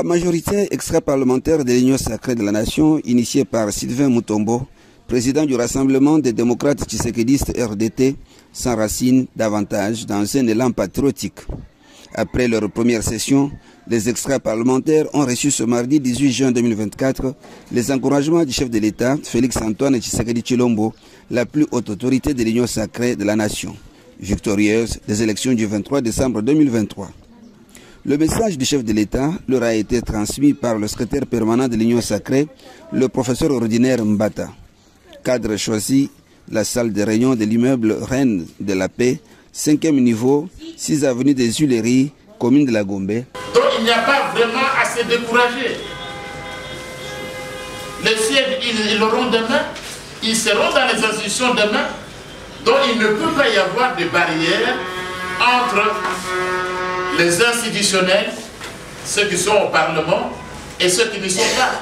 majorité extra-parlementaire de l'Union sacrée de la nation, initiée par Sylvain Mutombo, président du Rassemblement des démocrates tshisekidistes RDT, s'enracine davantage dans un élan patriotique. Après leur première session, les extra-parlementaires ont reçu ce mardi 18 juin 2024 les encouragements du chef de l'État, Félix-Antoine Tshisekedi Tshilombo, la plus haute autorité de l'Union sacrée de la nation, victorieuse des élections du 23 décembre 2023. Le message du chef de l'État leur a été transmis par le secrétaire permanent de l'Union sacrée, le professeur ordinaire Mbata. Cadre choisi, la salle de réunion de l'immeuble Reine de la Paix, 5e niveau, 6 avenue des Huileries, commune de la Gombe. Donc il n'y a pas vraiment à se décourager. Les sièges, ils auront demain, ils seront dans les institutions demain. Donc il ne peut pas y avoir de barrière entre les institutionnels, ceux qui sont au Parlement et ceux qui ne sont pas.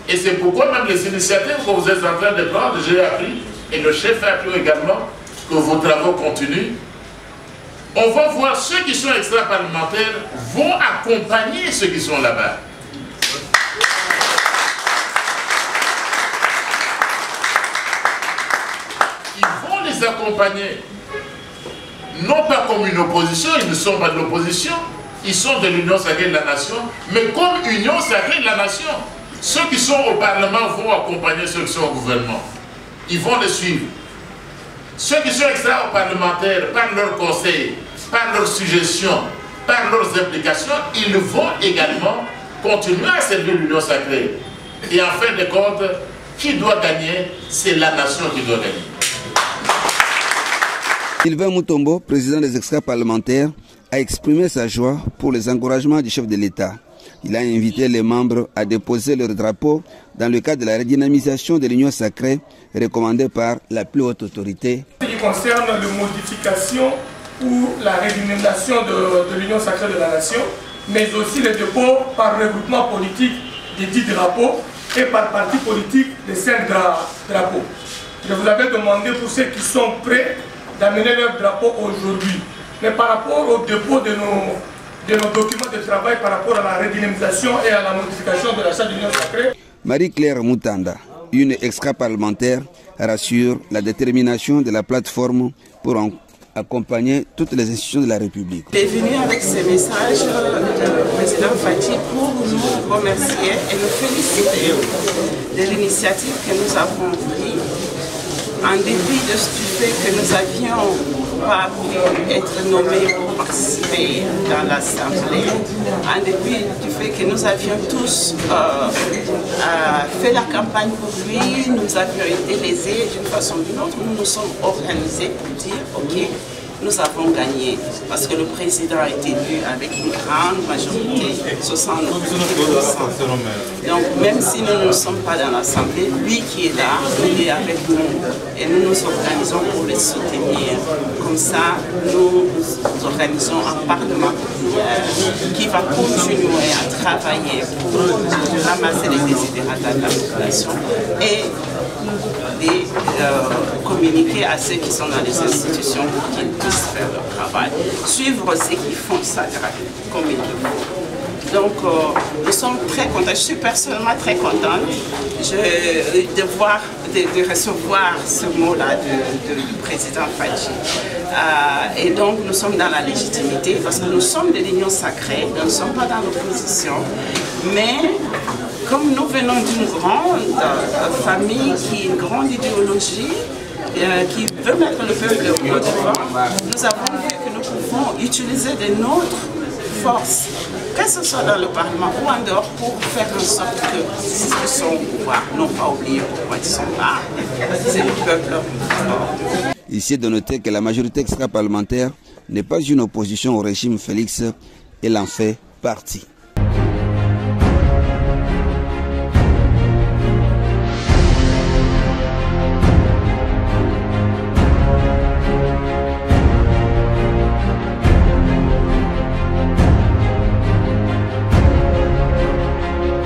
Et c'est pourquoi même les initiatives que vous êtes en train de prendre, j'ai appris, et le chef a appris également, que vos travaux continuent. On va voir ceux qui sont extra-parlementaires vont accompagner ceux qui sont là-bas. Ils vont les accompagner. Non pas comme une opposition, ils ne sont pas de l'opposition, ils sont de l'Union sacrée de la nation, mais comme Union sacrée de la nation. Ceux qui sont au Parlement vont accompagner ceux qui sont au gouvernement. Ils vont les suivre. Ceux qui sont extra-parlementaires, par leurs conseils, par leurs suggestions, par leurs implications, ils vont également continuer à servir l'Union sacrée. Et en fin de compte, qui doit gagner? C'est la nation qui doit gagner. Sylvain Mutombo, président des extra-parlementaires, a exprimé sa joie pour les encouragements du chef de l'État. Il a invité les membres à déposer leur drapeau dans le cadre de la redynamisation de l'Union sacrée recommandée par la plus haute autorité. Ce qui concerne la modification ou la redynamisation de l'Union sacrée de la nation, mais aussi le dépôt par regroupement politique des 10 drapeaux et par parti politique des 5 drapeaux. Je vous avais demandé pour ceux qui sont prêts d'amener leur drapeau aujourd'hui. Mais par rapport au dépôt de nos documents de travail, par rapport à la redynamisation et à la modification de la charte de l'Union sacrée. Marie-Claire Moutanda, une extra-parlementaire, rassure la détermination de la plateforme pour accompagner toutes les institutions de la République. Il est venu avec ce message du président Fati pour nous remercier et nous féliciter de l'initiative que nous avons prise. En dépit de ce fait que nous avions pas pu être nommés pour participer dans l'Assemblée, en dépit du fait que nous avions tous fait la campagne pour lui, nous avions été lésés d'une façon ou d'une autre, nous nous sommes organisés pour dire ok, nous avons gagné parce que le président a été élu avec une grande majorité, 69%. Donc même si nous ne sommes pas dans l'Assemblée, lui qui est là, il est avec nous et nous nous organisons pour le soutenir. Comme ça, nous organisons un parlement qui va continuer à travailler pour ramasser les désidérata de la population et de communiquer à ceux qui sont dans les institutions pour qu'ils puissent faire leur travail, suivre ceux qui font ça comme il faut. Donc nous sommes très contents, je suis personnellement très contente de recevoir ce mot-là du président Fadji. Et donc nous sommes dans la légitimité parce que nous sommes de l'Union sacrée, nous ne sommes pas dans l'opposition, mais comme nous venons d'une grande famille qui a une grande idéologie, qui veut mettre le peuple au devant, nous avons vu que nous pouvons utiliser de notre force, que ce soit dans le Parlement ou en dehors, pour faire en sorte que ceux qui sont au pouvoir n'ont pas oublié pourquoi ils sont là. C'est le peuple. Ici de noter que la majorité extra-parlementaire n'est pas une opposition au régime Félix, elle en fait partie.